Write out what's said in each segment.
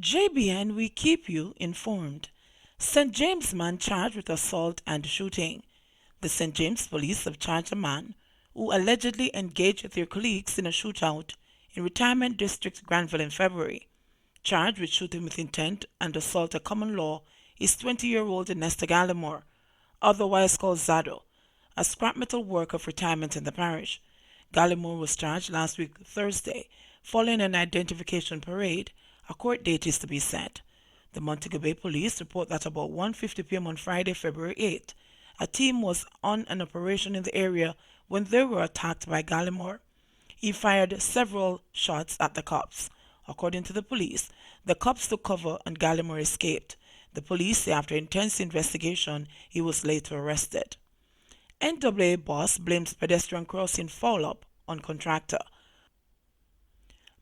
JBN, we keep you informed. St. James man charged with assault and shooting. The St. James police have charged a man who allegedly engaged with their colleagues in a shootout in Retirement District, Granville in February. Charged with shooting with intent and assault at common law is 20-year-old Nesta Gallimore, otherwise called Zado, a scrap metal worker of retirement in the parish. Gallimore was charged last week Thursday following an identification parade. A court date is to be set. The Montego Bay Police report that about 1:50 p.m. on Friday, February 8th, a team was on an operation in the area when they were attacked by Gallimore. He fired several shots at the cops. According to the police, the cops took cover and Gallimore escaped. The police say after intense investigation, he was later arrested. NWA boss blames pedestrian crossing foul-up on contractor.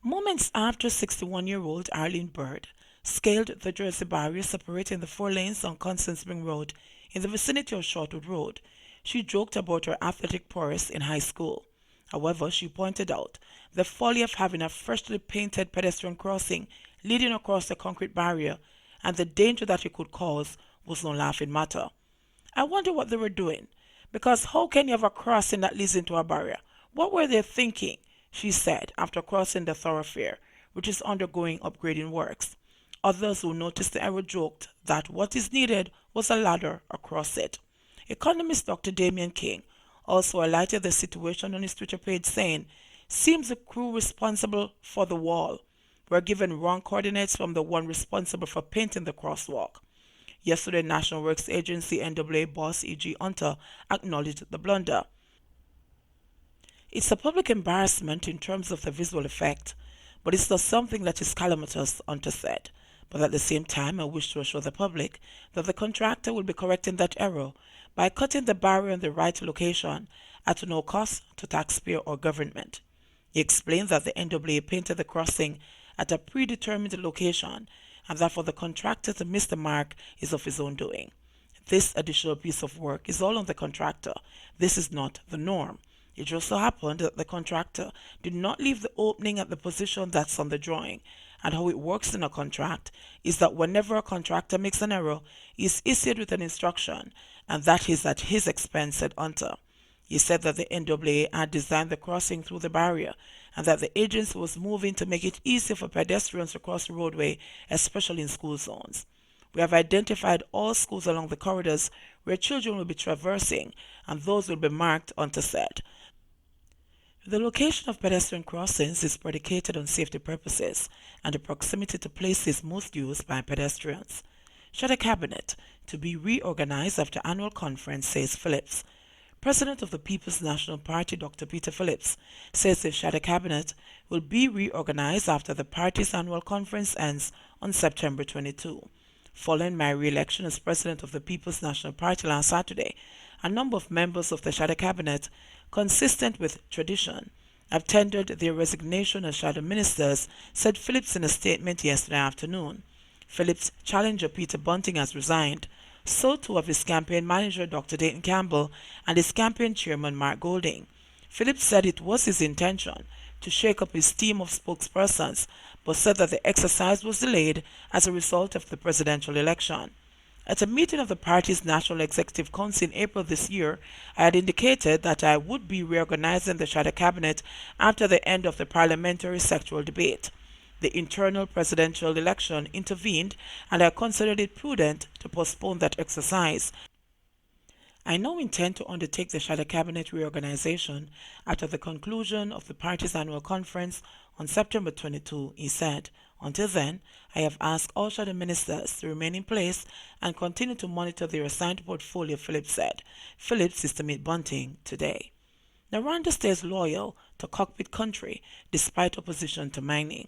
Moments after 61-year-old Arlene Bird scaled the Jersey barrier separating the 4 lanes on Constant Spring Road in the vicinity of Shortwood Road, she joked about her athletic prowess in high school. However, she pointed out the folly of having a freshly painted pedestrian crossing leading across the concrete barrier and the danger that it could cause was no laughing matter. I wonder what they were doing, because how can you have a crossing that leads into a barrier? What were they thinking? She said after crossing the thoroughfare, which is undergoing upgrading works. Others who noticed the error joked that what is needed was a ladder across it. Economist Dr. Damian King also highlighted the situation on his Twitter page, saying, "Seems the crew responsible for the wall were given wrong coordinates from the one responsible for painting the crosswalk." Yesterday, National Works Agency NWA boss E.G. Hunter acknowledged the blunder. "It's a public embarrassment in terms of the visual effect, but it's not something that is calamitous," Hunter said. "But at the same time, I wish to assure the public that the contractor will be correcting that error by cutting the barrier in the right location at no cost to taxpayer or government." He explained that the NWA painted the crossing at a predetermined location and that for the contractor to miss the mark is of his own doing. This additional piece of work is all on the contractor. This is not the norm. It just so happened that the contractor did not leave the opening at the position that's on the drawing, and how it works in a contract is that whenever a contractor makes an error, he is issued with an instruction, and that is at his expense, said Hunter. He said that the NWA had designed the crossing through the barrier, and that the agency was moving to make it easier for pedestrians to cross the roadway, especially in school zones. "We have identified all schools along the corridors where children will be traversing, and those will be marked," Hunter said. The location of pedestrian crossings is predicated on safety purposes and the proximity to places most used by pedestrians. Shadow Cabinet to be reorganized after annual conference, says Phillips. President of the People's National Party, Dr. Peter Phillips, says the Shadow Cabinet will be reorganized after the party's annual conference ends on September 22. Following my re-election as President of the People's National Party last Saturday, a number of members of the Shadow Cabinet, consistent with tradition, have tendered their resignation as shadow ministers, said Phillips in a statement yesterday afternoon. Phillips' challenger Peter Bunting has resigned. So too have his campaign manager Dr. Dayton Campbell and his campaign chairman Mark Golding. Phillips said it was his intention to shake up his team of spokespersons, but said that the exercise was delayed as a result of the presidential election. At a meeting of the party's National Executive Council in April this year, I had indicated that I would be reorganizing the Shadow Cabinet after the end of the parliamentary sectoral debate. The internal presidential election intervened, and I considered it prudent to postpone that exercise. I now intend to undertake the Shadow Cabinet reorganization after the conclusion of the party's annual conference on September 22, he said. Until then, I have asked all shadow ministers to remain in place and continue to monitor their assigned portfolio, Phillips said. Phillips is to meet Bunting today. Noranda stays loyal to cockpit country despite opposition to mining.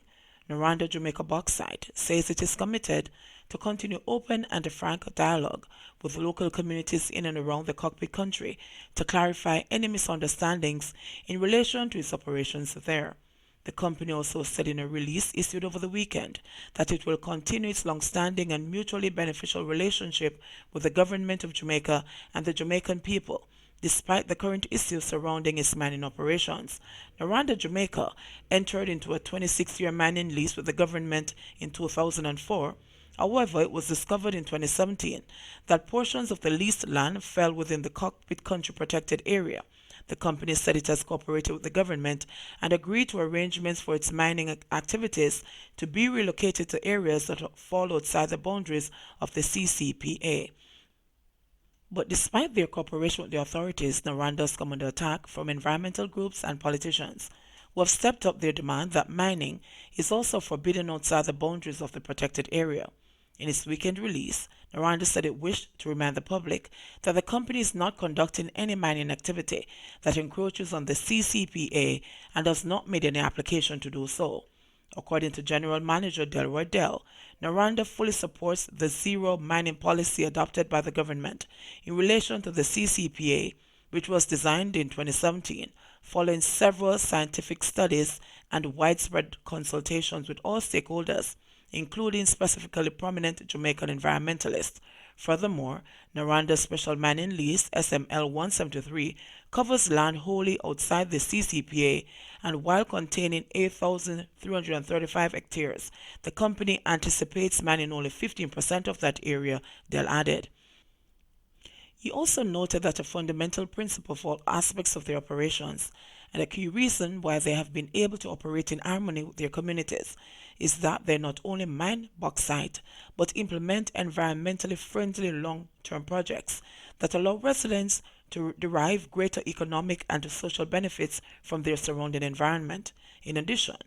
Noranda Jamaica Bauxite says it is committed to continue open and frank dialogue with local communities in and around the cockpit country to clarify any misunderstandings in relation to its operations there. The company also said in a release issued over the weekend that it will continue its long-standing and mutually beneficial relationship with the government of Jamaica and the Jamaican people, Despite the current issues surrounding its mining operations, Noranda, Jamaica entered into a 26-year mining lease with the government in 2004. However, it was discovered in 2017 that portions of the leased land fell within the Cockpit Country Protected Area. The company said it has cooperated with the government and agreed to arrangements for its mining activities to be relocated to areas that fall outside the boundaries of the CCPA. But despite their cooperation with the authorities, Noranda's come under attack from environmental groups and politicians, who have stepped up their demand that mining is also forbidden outside the boundaries of the protected area. In its weekend release, Noranda said it wished to remind the public that the company is not conducting any mining activity that encroaches on the CCPA and has not made any application to do so. According to General Manager Delroy Dell, Noranda fully supports the zero mining policy adopted by the government in relation to the CCPA, which was designed in 2017 following several scientific studies and widespread consultations with all stakeholders, including specifically prominent Jamaican environmentalists. Furthermore, Noranda's special mining lease, SML 173, covers land wholly outside the CCPA, and while containing 8,335 hectares, the company anticipates mining only 15% of that area, Dell added. He also noted that a fundamental principle for all aspects of their operations, and a key reason why they have been able to operate in harmony with their communities, is that they not only mine bauxite, but implement environmentally friendly long-term projects that allow residents to derive greater economic and social benefits from their surrounding environment. In addition,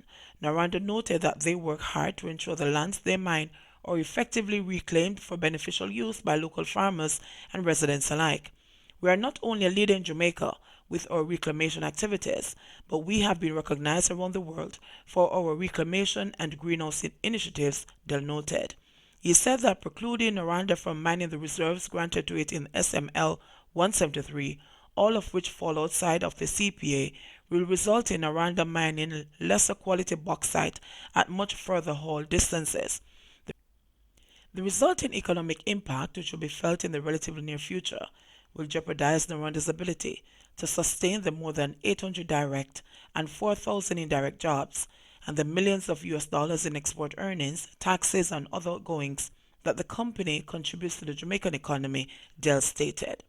Noranda noted that they work hard to ensure the lands they mine are effectively reclaimed for beneficial use by local farmers and residents alike. We are not only a leader in Jamaica with our reclamation activities, but we have been recognized around the world for our reclamation and greenhouse initiatives, Dell noted. He said that precluding Noranda from mining the reserves granted to it in SML 173, all of which fall outside of the CPA, will result in Noranda mining lesser quality bauxite at much further haul distances. The resulting economic impact, which will be felt in the relatively near future, will jeopardize Noranda's ability to sustain the more than 800 direct and 4,000 indirect jobs and the millions of US dollars in export earnings, taxes, and other goings that the company contributes to the Jamaican economy, Dell stated.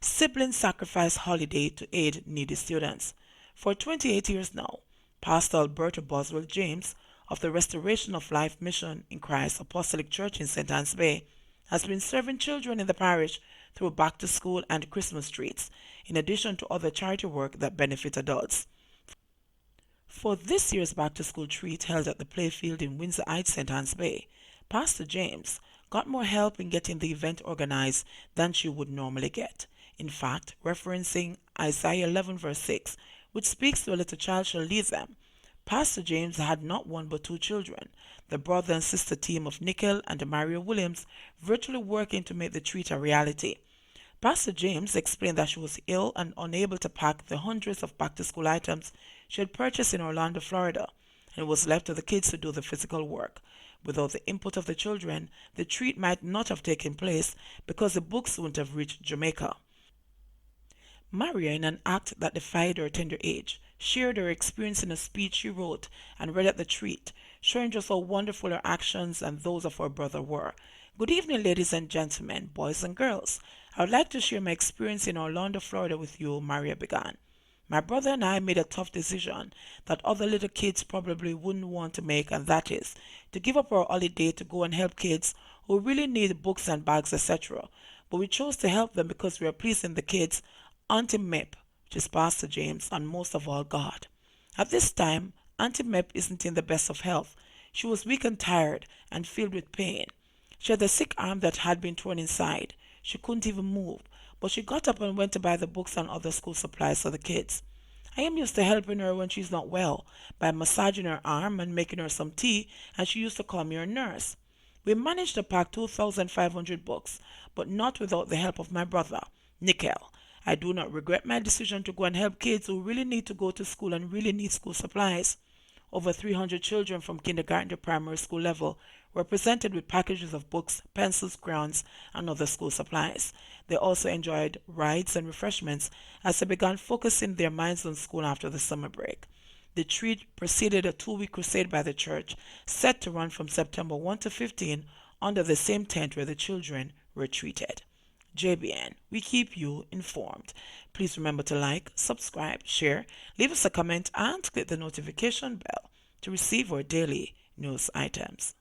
Siblings sacrifice holiday to aid needy students. For 28 years now, Pastor Alberta Boswell James of the Restoration of Life Mission in Christ Apostolic Church in St. Anne's Bay has been serving children in the parish through back-to-school and Christmas treats, in addition to other charity work that benefit adults. For this year's back-to-school treat held at the playfield in Windsor Heights, St. Anne's Bay, Pastor James got more help in getting the event organized than she would normally get. In fact, referencing Isaiah 11 verse 6, which speaks to a little child shall lead them, Pastor James had not one but two children, the brother and sister team of Nickel and Mario Williams, virtually working to make the treat a reality. Pastor James explained that she was ill and unable to pack the hundreds of back-to-school items she had purchased in Orlando, Florida, and it was left to the kids to do the physical work. Without the input of the children, the treat might not have taken place because the books wouldn't have reached Jamaica. Maria, in an act that defied her tender age, shared her experience in a speech she wrote and read at the treat, showing just how wonderful her actions and those of her brother were. Good evening, ladies and gentlemen, boys and girls. I would like to share my experience in Orlando, Florida with you, Maria began. My brother and I made a tough decision that other little kids probably wouldn't want to make, and that is to give up our holiday to go and help kids who really need books and bags, etc. But we chose to help them because we are pleasing the kids, Auntie Mep, which is Pastor James, and most of all God. At this time, Auntie Mep isn't in the best of health. She was weak and tired and filled with pain. She had a sick arm that had been torn inside. She couldn't even move, but she got up and went to buy the books and other school supplies for the kids. I am used to helping her when she's not well, by massaging her arm and making her some tea, and she used to call me her nurse. We managed to pack 2,500 books, but not without the help of my brother, Nickel. I do not regret my decision to go and help kids who really need to go to school and really need school supplies. Over 300 children from kindergarten to primary school level were presented with packages of books, pencils, crayons, and other school supplies. They also enjoyed rides and refreshments as they began focusing their minds on school after the summer break. The treat preceded a 2-week crusade by the church, set to run from September 1 to 15 under the same tent where the children were treated. JBN, we keep you informed. Please remember to like, subscribe, share, leave us a comment, and click the notification bell to receive our daily news items.